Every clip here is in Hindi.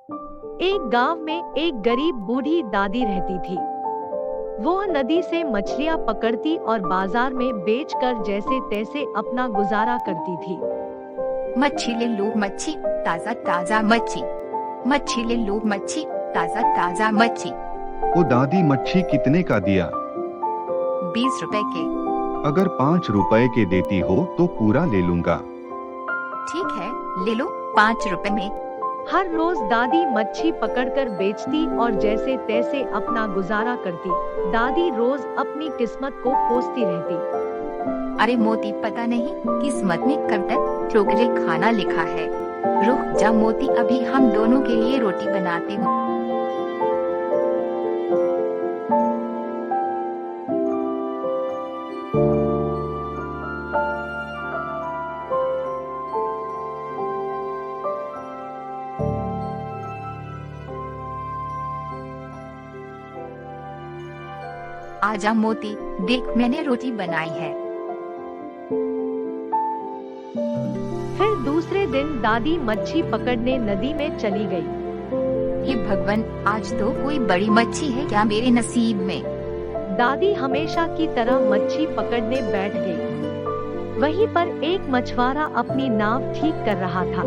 एक गांव में एक गरीब बूढ़ी दादी रहती थी। वो नदी से मछलियां पकड़ती और बाजार में बेचकर जैसे तैसे अपना गुजारा करती थी। मच्छी ले लो मच्छी, ताजा ताजा मच्छी। मच्छी ले लो मच्छी, ताजा ताजा मच्छी। ओ दादी, मच्छी कितने का दिया? 20 रुपए के। अगर 5 रुपए के देती हो तो पूरा ले लूंगा। ठीक है, ले लो 5 रुपए में। हर रोज दादी मच्छी पकड़कर बेचती और जैसे तैसे अपना गुजारा करती। दादी रोज अपनी किस्मत को कोसती रहती। अरे मोती, पता नहीं किस्मत में कब तक ठोकरे खाना लिखा है। रुक जा मोती, अभी हम दोनों के लिए रोटी बनाती हूँ। आजा मोती, देख मैंने रोटी बनाई है। फिर दूसरे दिन दादी मच्छी पकड़ने नदी में चली गई। हे भगवान, आज तो कोई बड़ी मच्छी है क्या मेरे नसीब में। दादी हमेशा की तरह मच्छी पकड़ने बैठ गई। वहीं पर एक मछुआरा अपनी नाव ठीक कर रहा था।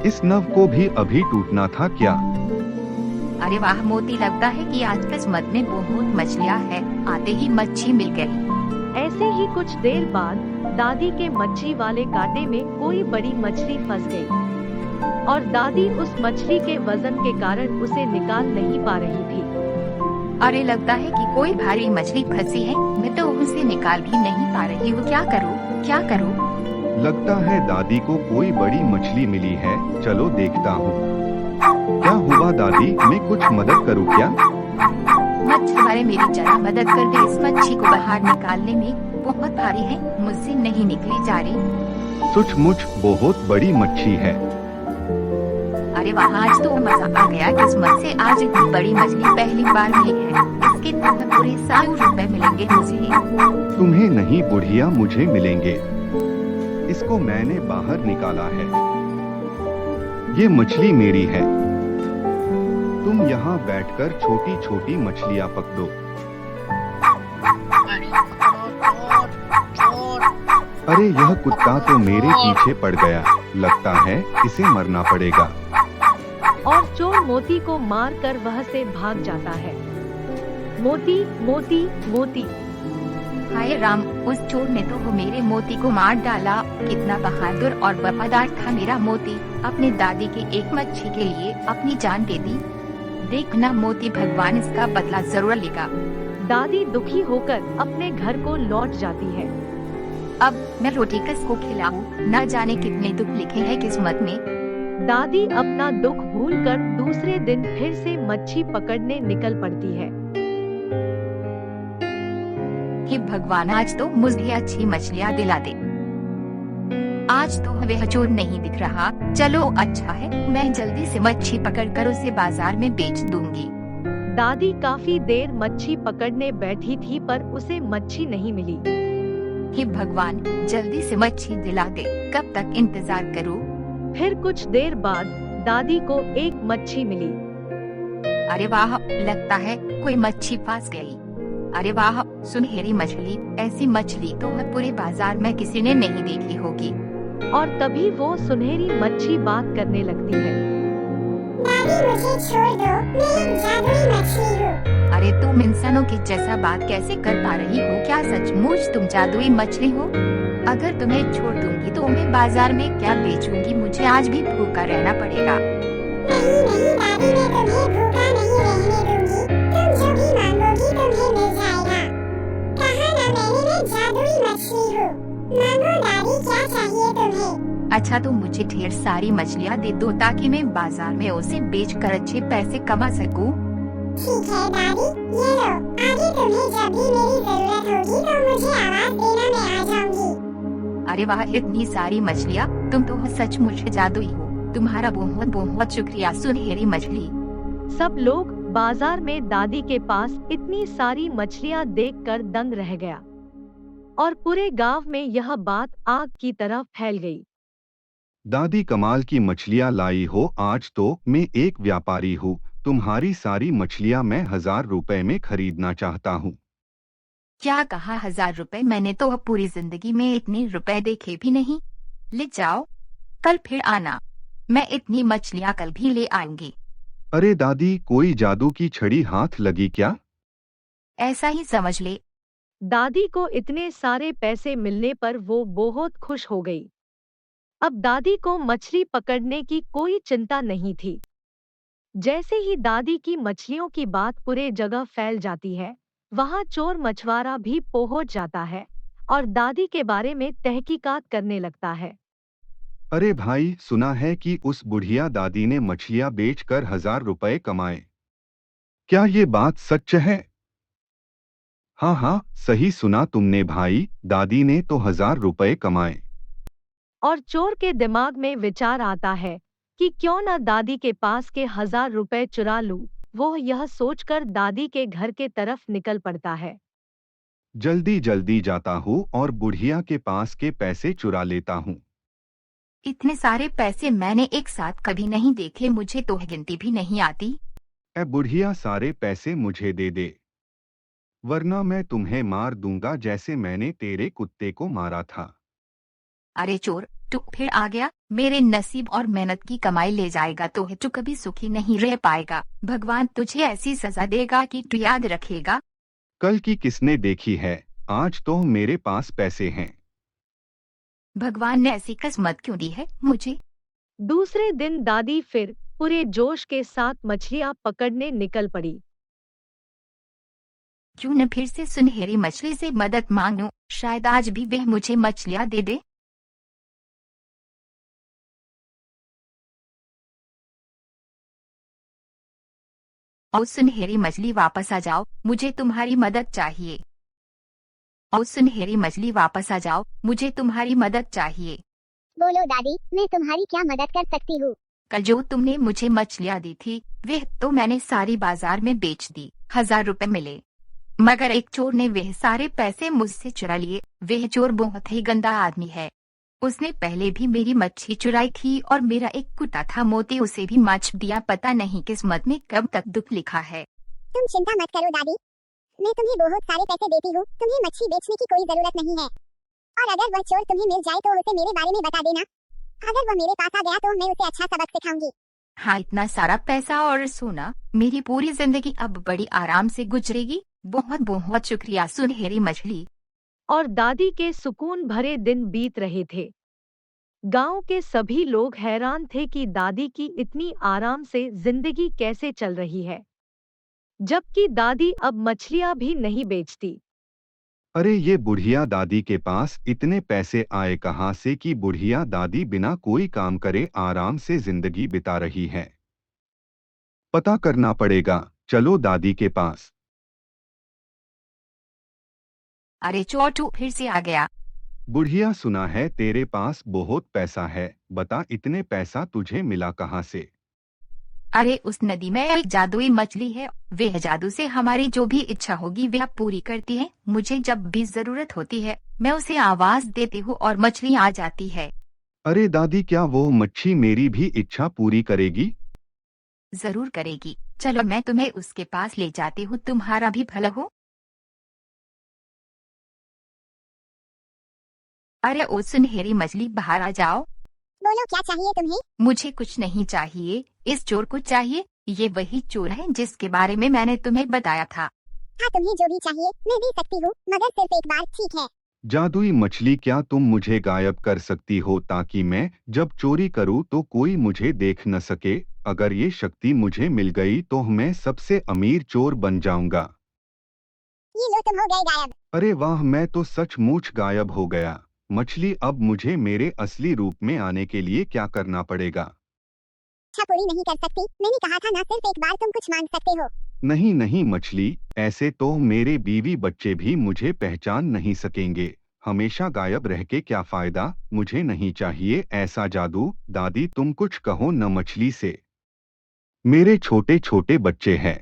इस नव को भी अभी टूटना था क्या? अरे वाह मोती, लगता है कि आज किस्मत में बहुत मछलियाँ हैं। आते ही मच्छी मिल गई। ऐसे ही कुछ देर बाद दादी के मच्छी वाले कांटे में कोई बड़ी मछली फंस गई और दादी उस मछली के वजन के कारण उसे निकाल नहीं पा रही थी। अरे लगता है कि कोई भारी मछली फंसी है, मैं तो उसे निकाल भी नहीं पा रही हूँ। क्या करूँ क्या करूँ? लगता है दादी को कोई बड़ी मछली मिली है, चलो देखता हूँ। क्या हुआ दादी, मैं कुछ मदद करूँ क्या? मछुआरे, मेरी जरा मदद कर दे। इस मच्छी को बाहर निकालने में बहुत भारी है, मुझसे नहीं निकली जा रही। सचमुच बहुत बड़ी मच्छी है। अरे वाह, आज तो मजा आ गया। किस्मत से आज इतनी बड़ी मछली पहली बार मिली है। इसके तो पूरे 100 रुपए मिलेंगे मुझे। तुम्हें नहीं बुढ़िया, मुझे मिलेंगे। इसको मैंने बाहर निकाला है। ये मछली मेरी है। तुम यहाँ बैठकर छोटी छोटी मछलियाँ पकड़ो। अरे यह कुत्ता तो मेरे पीछे पड़ गया, लगता है इसे मरना पड़ेगा। और चोर मोती को मारकर वह से भाग जाता है। मोती मोती मोती। हाय राम, उस चोर ने तो मेरे मोती को मार डाला। कितना बहादुर और वफादार था मेरा मोती। अपने दादी के एक मच्छी के लिए अपनी जान दे दी। देखना मोती, भगवान इसका बदला जरूर लेगा। दादी दुखी होकर अपने घर को लौट जाती है। अब मैं रोटी किसको खिलाऊं? न जाने कितने दुख लिखे हैं किस्मत में। दादी अपना दुख भूलकर दूसरे दिन फिर से मच्छी पकड़ने निकल पड़ती है। हे भगवान, आज तो मुझे अच्छी मछलियाँ दिला दे। आज तो वह चोर नहीं दिख रहा। चलो अच्छा है, मैं जल्दी से मच्छी पकड़कर उसे बाजार में बेच दूंगी। दादी काफी देर मच्छी पकड़ने बैठी थी पर उसे मच्छी नहीं मिली। हे भगवान, जल्दी से मच्छी दिला दे, कब तक इंतजार करूं? फिर कुछ देर बाद दादी को एक मच्छी मिली। अरे वाह, लगता है कोई मच्छी फंस गई। अरे वाह, सुनहरी मछली। ऐसी मछली तो पूरे बाजार में किसी ने नहीं देखी होगी। और तभी वो सुनहरी मच्छी बात करने लगती है। दादी मुझे छोड़ दो, मैं एक जादुई मछली हूँ। अरे तुम इंसानों की जैसा बात कैसे कर पा रही हो? क्या सचमुच तुम जादुई मछली हो? अगर तुम्हें छोड़ दूंगी तो मैं बाजार में क्या बेचूंगी? मुझे आज भी भूखा रहना पड़ेगा। नहीं नहीं दादी, मैं तुम्हें भूखा नहीं रहने दूंगी। तुम जो भी मांगोगी तुम्हें मिल जाएगा। कहा ना मैंने, मैं जादुई मछली हूँ। मांगो दादी, क्या चाहिए तुम्हें? अच्छा तो मुझे ढेर सारी मछलियाँ दे दो ताकि मैं बाजार में उसे बेचकर अच्छे पैसे कमा सकूं। ठीक है दादी, ये लो। आगे तुम्हें जब भी मेरी जरूरत होगी तो मुझे आवाज देना, मैं आ जाऊंगी। अरे वाह, इतनी सारी मछलियाँ, तुम तो सचमुच जादुई हो। तुम्हारा बहुत बहुत शुक्रिया सुनहरी मछली। सब लोग बाजार में दादी के पास इतनी सारी मछलियाँ देखकर दंग रह गया और पूरे गांव में यह बात आग की तरह फैल गई। दादी कमाल की मछलियाँ लाई हो। आज तो मैं एक व्यापारी हूँ। तुम्हारी सारी मछलियाँ मैं 1000 रुपए में खरीदना चाहता हूँ। क्या कहा 1000 रुपए? मैंने तो अब पूरी जिंदगी में इतने रुपए देखे भी नहीं। ले जाओ, कल फिर आना। मैं इतनी मछलियाँ कल भी ले आऊंगी। अरे दादी, कोई जादू की छड़ी हाथ लगी क्या? ऐसा ही समझ ले। दादी को इतने सारे पैसे मिलने पर वो बहुत खुश हो गई। अब दादी को मछली पकड़ने की कोई चिंता नहीं थी। जैसे ही दादी की मछलियों की बात पूरे जगह फैल जाती है, वहाँ चोर मछुआरा भी पहुंच जाता है और दादी के बारे में तहकीकात करने लगता है। अरे भाई, सुना है कि उस बुढ़िया दादी ने मछलियाँ बेचकर 1000 रुपए कमाए। क्या ये बात सच है? हाँ हाँ, सही सुना तुमने भाई, दादी ने तो 1000 रुपए कमाए। और चोर के दिमाग में विचार आता है कि क्यों न दादी के पास के 1000 रुपए चुरा लूं। वो यह सोचकर दादी के घर के तरफ निकल पड़ता है। जल्दी जल्दी जाता हूँ और बुढ़िया के पास के पैसे चुरा लेता हूँ। इतने सारे पैसे मैंने एक साथ कभी नहीं देखे, मुझे तो गिनती भी नहीं आती। ए बुढ़िया, सारे पैसे मुझे दे दे, वरना मैं तुम्हें मार दूंगा जैसे मैंने तेरे कुत्ते को मारा था। अरे चोर, तू फिर आ गया। मेरे नसीब और मेहनत की कमाई ले जाएगा तो तू कभी सुखी नहीं रह पाएगा। भगवान तुझे ऐसी सजा देगा कि तू याद रखेगा। कल की किसने देखी है, आज तो मेरे पास पैसे हैं। भगवान ने ऐसी किस्मत क्यों दी है मुझे? दूसरे दिन दादी फिर पूरे जोश के साथ मछलियां पकड़ने निकल पड़ी। क्यों न फिर से सुनहरी मछली से मदद मांगूं, शायद आज भी वह मुझे मछलियां दे दे। ओ सुनहरी मछली वापस आ जाओ, मुझे तुम्हारी मदद चाहिए। ओ सुनहरी मछली वापस आ जाओ, मुझे तुम्हारी मदद चाहिए। बोलो दादी, मैं तुम्हारी क्या मदद कर सकती हूँ? कल जो तुमने मुझे मछलियां दी थी वह तो मैंने सारी बाजार में बेच दी। 1000 रुपए मिले, मगर एक चोर ने वह सारे पैसे मुझसे चुरा लिए। वह चोर बहुत ही गंदा आदमी है। उसने पहले भी मेरी मच्छी चुराई थी और मेरा एक कुत्ता था मोती, उसे भी मार दिया। पता नहीं किस्मत में कब तक दुख लिखा है। तुम चिंता मत करो दादी, मैं तुम्हें बहुत सारे पैसे देती हूँ। तुम्हें मच्छी बेचने की कोई जरूरत नहीं है। और अगर वह चोर तुम्हें मिल जाए तो उसे मेरे बारे में बता देना। अगर वह मेरे पास आ गया तो मैं उसे अच्छा सबक सिखाऊंगी। हाँ, इतना सारा पैसा और सोना, मेरी पूरी जिंदगी अब बड़ी आराम से गुजरेगी। बहुत बहुत शुक्रिया सुनहरी मछली। और दादी के सुकून भरे दिन बीत रहे थे। गांव के सभी लोग हैरान थे कि दादी की इतनी आराम से जिंदगी कैसे चल रही है, जबकि दादी अब मछलियां भी नहीं बेचती। अरे ये बुढ़िया दादी के पास इतने पैसे आए कहाँ से कि बुढ़िया दादी बिना कोई काम करे आराम से जिंदगी बिता रही है। पता करना पड़ेगा, चलो दादी के पास। अरे चोटू फिर से आ गया। बुढ़िया, सुना है तेरे पास बहुत पैसा है, बता इतने पैसा तुझे मिला कहाँ से? अरे उस नदी में एक जादुई मछली है, वह जादू से हमारी जो भी इच्छा होगी वह पूरी करती है। मुझे जब भी जरूरत होती है मैं उसे आवाज देती हूँ और मछली आ जाती है। अरे दादी, क्या वो मच्छी मेरी भी इच्छा पूरी करेगी? जरूर करेगी, चलो मैं तुम्हें उसके पास ले जाती हूँ, तुम्हारा भी भला हो। अरे ओ सुनहरी मछली, बाहर आ जाओ। बोलो क्या चाहिए तुम्हें? मुझे कुछ नहीं चाहिए, इस चोर को चाहिए। ये वही चोर है जिसके बारे में मैंने तुम्हें बताया था। हाँ, तुम्हें जो भी चाहिए मैं दे सकती हूँ, मगर सिर्फ एक बार, ठीक है? जादुई मछली, क्या तुम मुझे गायब कर सकती हो ताकि मैं जब चोरी करूं तो कोई मुझे देख न सके? अगर ये शक्ति मुझे मिल गई तो मैं सबसे अमीर चोर बन जाऊंगा। ये लो, तुम हो गए गायब। अरे वाह, मैं तो सचमुच गायब हो गया। मछली, अब मुझे मेरे असली रूप में आने के लिए क्या करना पड़ेगा? इच्छा पूरी नहीं कर सकती, मैंने कहा था ना, सिर्फ एक बार तुम कुछ मांग सकते हो। नहीं नहीं मछली, ऐसे तो मेरे बीवी बच्चे भी मुझे पहचान नहीं सकेंगे। हमेशा गायब रह के क्या फायदा, मुझे नहीं चाहिए ऐसा जादू। दादी तुम कुछ कहो न मछली से, मेरे छोटे छोटे बच्चे हैं।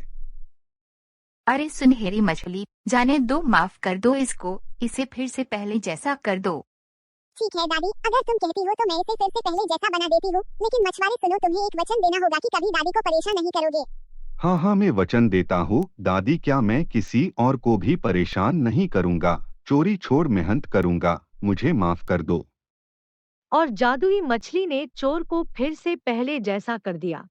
अरे सुनहरी मछली, जाने दो, माफ कर दो इसको, इसे फिर से पहले जैसा कर दो। ठीक है दादी, अगर तुम कहती हो तो मैं इसे फिर से पहले जैसा बना देती हूँ, लेकिन मछुआरे सुनो, तुम्हें एक वचन देना होगा कि कभी दादी को परेशान नहीं करोगे। हाँ हाँ, मैं वचन देता हूँ दादी, क्या मैं किसी और को भी परेशान नहीं करूँगा। चोरी छोड़ मेहनत करूँगा, मुझे माफ कर दो। और जादुई मछली ने चोर को फिर से पहले जैसा कर दिया।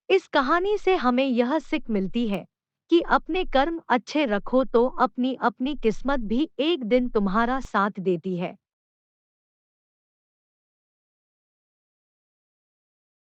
इस कहानी से हमें यह सीख मिलती है कि अपने कर्म अच्छे रखो तो अपनी अपनी किस्मत भी एक दिन तुम्हारा साथ देती है।